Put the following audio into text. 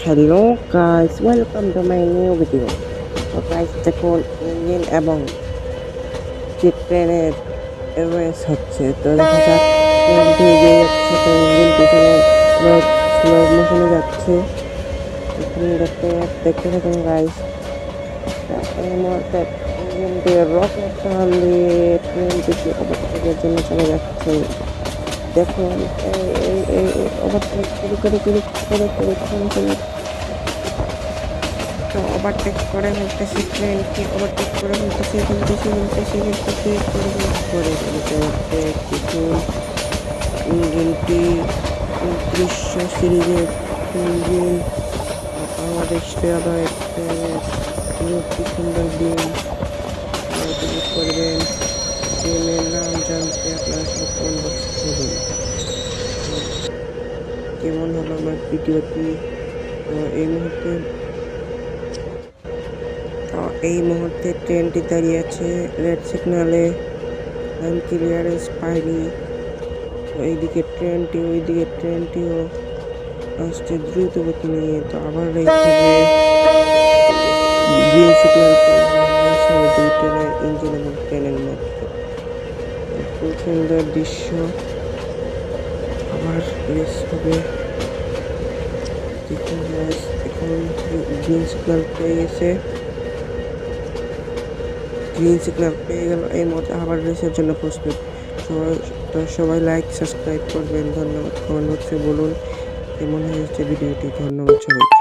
Hello guys, welcome to my new video. তো guys দেখুন, engine এবং যে ট্রেনের রেস হচ্ছে। তো দেখা যাক ট্রেনটি এগিয়ে যাচ্ছে, তো ইঞ্জিন পিছনে স্লো মোশনে যাচ্ছে। এখানে দেখতে থাকুন গাইস। এই মুহূর্তে ইঞ্জিনটি রকেট টান দিয়ে ট্রেনটিকে ওভারটেকের জন্য চলে যাচ্ছে। দেখুন এই ওভারটেক করে তো ওভারটেক করে ফেলতেছি, ট্রেনকে ওভারটেক করে ফেলতেছে। দেখুন ইঞ্জিনটি ৩০০ সিরিজের ইঞ্জিন, বাংলাদেশ রেলওয়ে কি সুন্দর দিন। উপভোগ করবেন। ট্রেনের নাম জানতে আপনারা সব কমেন্ট বক্সে করুন। কেমন হলো আমার ভিডিওটি। তো এই মুহূর্তে ট্রেনটি দাঁড়িয়ে আছে রেড সিগনালে, লাইন ক্লিয়ারেন্স পাইনি। তো এইদিকে ট্রেনটি, ওইদিকে ট্রেনটিও আসছে দ্রুত গতি নিয়ে। তো আবার এইখানে গ্রিন সিগন্যাল দুই ট্রেনের ইঞ্জিন এবং ট্রেনের মধ্যে খুব সুন্দর দৃশ্য। আবার রেস হবে। দেখুন এখন গ্রিন সিগন্যাল পেয়ে গেছে, গ্রিন সিগন্যাল পেয়ে গেল। এই মুহূর্তে আবার রেসের জন্য প্রস্তুত। সবাই লাইক সাবস্ক্রাইব করবেন। ধন্যবাদ। কমেন্ট বক্সে বলুন কেমন হয়েছে ভিডিওটি। ধন্যবাদ সবাই।